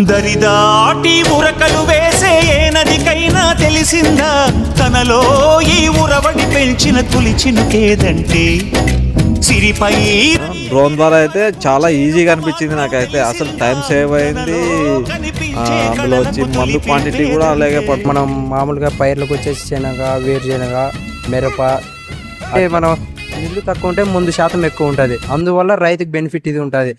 దరిదాటి ఉరకలు వేసే ఏ నదికైనా తెలిసిందా తనలో ఈ ఉరవడి పెంచిన తులిచినుకేదంటే సిరిపై. డ్రోన్ ద్వారా అయితే చాలా ఈజీగా అనిపించింది నాకైతే. అసలు టైం సేవ్ అయింది. అందులో వచ్చి మందు క్వాంటిటీ కూడా అలాగే మనం మామూలుగా పైర్లకు వచ్చేసి శనగ, వేరుశనగ, మిరప మనం నీళ్ళు తక్కువ ఉంటే ముందు శాతం ఎక్కువ ఉంటుంది. అందువల్ల రైతుకి బెనిఫిట్ ఇది ఉంటుంది.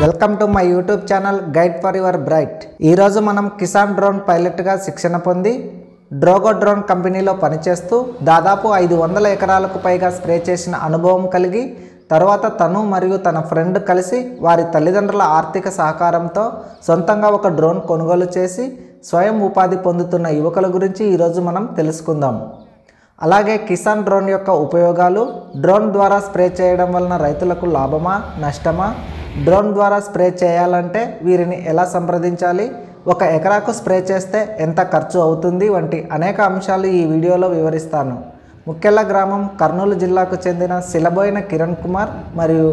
Welcome to my YouTube channel guide for your bright. ఈరోజు మనం కిసాన్ డ్రోన్ పైలట్గా శిక్షణ పొంది డ్రోగో డ్రోన్ కంపెనీలో పనిచేస్తూ దాదాపు 500 ఎకరాలకు పైగా స్ప్రే చేసిన అనుభవం కలిగి తర్వాత తను మరియు తన ఫ్రెండ్ కలిసి వారి తల్లిదండ్రుల ఆర్థిక సహకారంతో సొంతంగా ఒక డ్రోన్ కొనుగోలు చేసి స్వయం ఉపాధి పొందుతున్న యువకుల గురించి ఈరోజు మనం తెలుసుకుందాం. అలాగే కిసాన్ డ్రోన్ యొక్క ఉపయోగాలు, డ్రోన్ ద్వారా స్ప్రే చేయడం వలన రైతులకు లాభమా నష్టమా, డ్రోన్ ద్వారా స్ప్రే చేయాలంటే వీరిని ఎలా సంప్రదించాలి, ఒక ఎకరాకు స్ప్రే చేస్తే ఎంత ఖర్చు అవుతుంది వంటి అనేక అంశాలు ఈ వీడియోలో వివరిస్తాను. ముఖ్యల గ్రామం కర్నూలు జిల్లాకు చెందిన సిలబోయిన కిరణ్ కుమార్ మరియు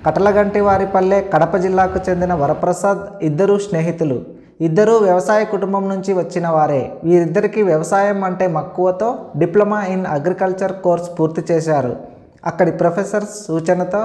కటలగంటి వారిపల్లె కడప జిల్లాకు చెందిన వరప్రసాద్ ఇద్దరు స్నేహితులు. ఇద్దరూ వ్యవసాయ కుటుంబం నుంచి వచ్చిన వారే. వీరిద్దరికీ వ్యవసాయం అంటే మక్కువతో డిప్లొమా ఇన్ అగ్రికల్చర్ కోర్స్ పూర్తి చేశారు. అక్కడి ప్రొఫెసర్ సూచనతో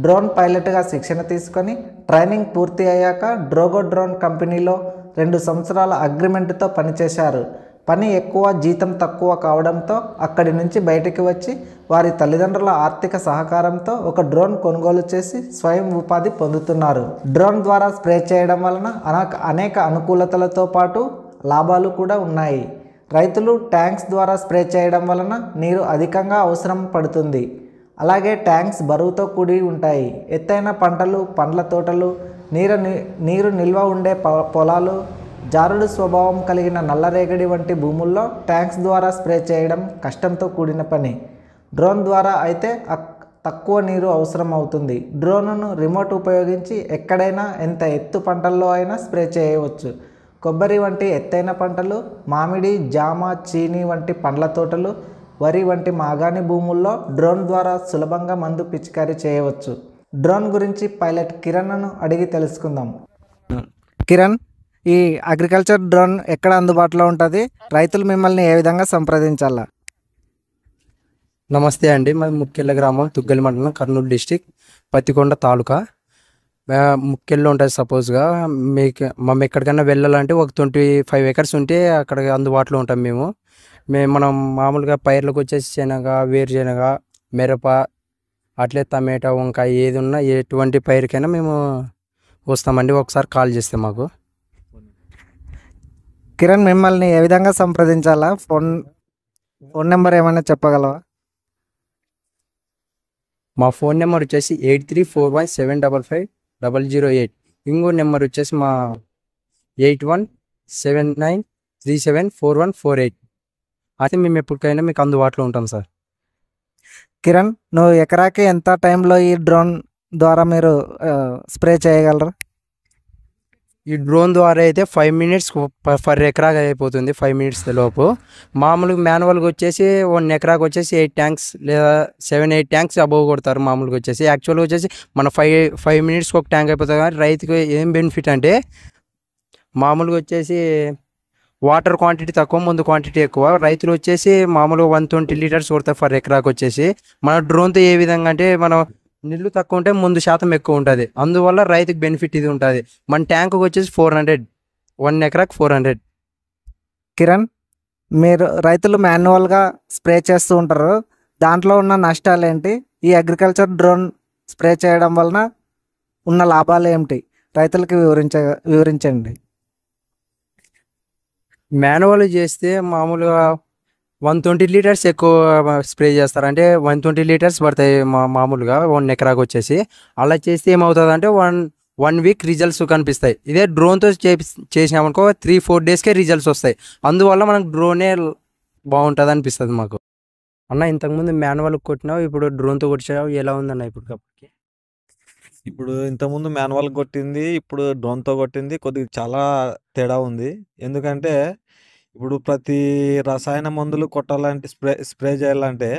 డ్రోన్ పైలట్గా శిక్షణ తీసుకొని ట్రైనింగ్ పూర్తి అయ్యాక డ్రోగో డ్రోన్ కంపెనీలో 2 సంవత్సరాల అగ్రిమెంట్తో పనిచేశారు. పని ఎక్కువ, జీతం తక్కువ కావడంతో అక్కడి నుంచి బయటికి వచ్చి వారి తల్లిదండ్రుల ఆర్థిక సహకారంతో ఒక డ్రోన్ కొనుగోలు చేసి స్వయం ఉపాధి పొందుతున్నారు. డ్రోన్ ద్వారా స్ప్రే చేయడం వలన అనేక అనుకూలతలతో పాటు లాభాలు కూడా ఉన్నాయి. రైతులు ట్యాంక్స్ ద్వారా స్ప్రే చేయడం వలన నీరు అధికంగా అవసరం పడుతుంది. అలాగే ట్యాంక్స్ బరువుతో కూడి ఉంటాయి. ఎత్తైన పంటలు, పండ్ల తోటలు, నీరు నిల్వ ఉండే పొలాలు, జారుడు స్వభావం కలిగిన నల్లరేగడి వంటి భూముల్లో ట్యాంక్స్ ద్వారా స్ప్రే చేయడం కష్టంతో కూడిన పని. డ్రోన్ ద్వారా అయితే తక్కువ నీరు అవసరం అవుతుంది. డ్రోన్ను రిమోట్ ఉపయోగించి ఎక్కడైనా ఎంత ఎత్తు పంటల్లో అయినా స్ప్రే చేయవచ్చు. కొబ్బరి వంటి ఎత్తైన పంటలు, మామిడి, జామ, చీని వంటి పండ్ల తోటలు, వరి వంటి మాగాణి భూముల్లో డ్రోన్ ద్వారా సులభంగా మందు పిచికారీ చేయవచ్చు. డ్రోన్ గురించి పైలట్ కిరణ్ను అడిగి తెలుసుకుందాం. కిరణ్, ఈ అగ్రికల్చర్ డ్రోన్ ఎక్కడ అందుబాటులో ఉంటుంది? రైతులు మిమ్మల్ని ఏ విధంగా సంప్రదించాలా? నమస్తే అండి, మాది ముఖ్యల గ్రామం, తుగ్గలి మండలం, కర్నూలు డిస్టిక్, పత్తికొండ తాలూకా. ముఖ్యల్లో ఉంటుంది. సపోజ్గా మేము ఎక్కడికైనా వెళ్ళాలంటే ఒక 25 ఎకర్స్ ఉంటే అక్కడ అందుబాటులో ఉంటాం మనం మామూలుగా పైర్లకు వచ్చేసి శనగ, వేరుశనగ, మిరప, అట్లే టమాటా, వంకాయ ఏది ఉన్నా ఎటువంటి పైరుకైనా మేము వస్తామండి. ఒకసారి కాల్ చేస్తే మాకు. కిరణ్, మిమ్మల్ని ఏ విధంగా సంప్రదించాలా? ఫోన్ నెంబర్ ఏమైనా చెప్పగలవా? మా ఫోన్ నెంబర్ వచ్చేసి 8341755008. ఇంకో నెంబర్ వచ్చేసి మా 8179374148. అయితే మేము ఎప్పటికైనా మీకు అందుబాటులో ఉంటాం సార్. కిరణ్, నువ్వు ఎకరాకి ఎంత టైంలో ఈ డ్రోన్ ద్వారా మీరు స్ప్రే చేయగలరు? ఈ డ్రోన్ ద్వారా అయితే 5 minutes పర్ ఎకరాగా అయిపోతుంది. 5 minutes లోపు. మామూలుగా మాన్యువల్గా వచ్చేసి 1 ఎకరాకి వచ్చేసి 8 ట్యాంక్స్ లేదా 7-8 ట్యాంక్స్ అబోవ్ కొడతారు. మామూలుగా వచ్చేసి యాక్చువల్గా వచ్చేసి మన 5 minutes ఒక ట్యాంక్ అయిపోతుంది. కానీ రైతుకి ఏం బెనిఫిట్ అంటే మామూలుగా వచ్చేసి వాటర్ క్వాంటిటీ తక్కువ, ముందు క్వాంటిటీ ఎక్కువ. రైతులు వచ్చేసి మామూలుగా 120 లీటర్స్ కొడతారు పర్ ఎకరాకి వచ్చేసి. మన డ్రోన్తో ఏ విధంగా అంటే మనం నీళ్ళు తక్కువ ఉంటే ముందు శాతం ఎక్కువ ఉంటుంది. అందువల్ల రైతుకి బెనిఫిట్ ఇది ఉంటుంది. మన ట్యాంకు వచ్చేసి 400, 1 ఎకరాకి 400. కిరణ్, మీరు రైతులు మాన్యువల్గా స్ప్రే చేస్తూ ఉంటారు, దాంట్లో ఉన్న నష్టాలు ఏంటి? ఈ అగ్రికల్చర్ డ్రోన్ స్ప్రే చేయడం వలన ఉన్న లాభాలు ఏమిటి? రైతులకి వివరించండి. మాన్యువల్ చేస్తే మామూలుగా 120 లీటర్స్ ఎక్కువ స్ప్రే చేస్తారు. అంటే 120 లీటర్స్ పడతాయి మామూలుగా 1 ఎకరాకి వచ్చేసి. అలా చేస్తే ఏమవుతుంది అంటే వన్ వీక్ రిజల్ట్స్ కనిపిస్తాయి. ఇదే డ్రోన్తో చేసినామనుకో 3-4 డేస్కే రిజల్ట్స్ వస్తాయి. అందువల్ల మనకు డ్రోనే బాగుంటుంది అనిపిస్తుంది మాకు. అన్న, ఇంతకుముందు మాన్యువల్ కొట్టినావు, ఇప్పుడు డ్రోన్తో కొట్టినావు, ఎలా ఉందన్న ఇప్పటికప్పటికి? ఇప్పుడు ఇంతకుముందు మాన్యువల్ కొట్టింది, ఇప్పుడు డ్రోన్తో కొట్టింది కొద్దిగా చాలా తేడా ఉంది. ఎందుకంటే ఇప్పుడు ప్రతి రసాయన మందులు కొట్టాలంటే స్ప్రే చేయాలంటే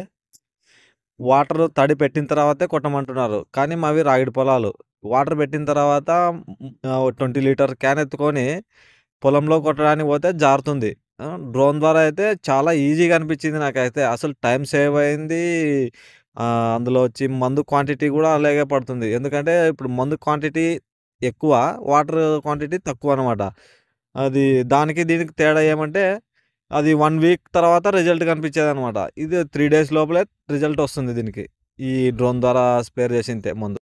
వాటర్ తడి పెట్టిన తర్వాతే కొట్టమంటున్నారు. కానీ మావి రాగిడి పొలాలు. వాటర్ పెట్టిన తర్వాత 20 లీటర్ క్యాన్ ఎత్తుకొని పొలంలో కొట్టడానికి పోతే జారుతుంది. డ్రోన్ ద్వారా అయితే చాలా ఈజీగా అనిపించింది నాకైతే. అసలు టైం సేవ్ అయింది. అందులో వచ్చి మందు క్వాంటిటీ కూడా అలాగే పడుతుంది. ఎందుకంటే ఇప్పుడు మందు క్వాంటిటీ ఎక్కువ, వాటర్ క్వాంటిటీ తక్కువ అనమాట. అది దానికి దీనికి తేడా ఏమంటే అది 1 వీక్ తర్వాత రిజల్ట్ కనిపించేదనమాట. ఇది 3 డేస్ లోపలే రిజల్ట్ వస్తుంది దీనికి. ఈ డ్రోన్ ద్వారా స్ప్రే చేసింతే మందు.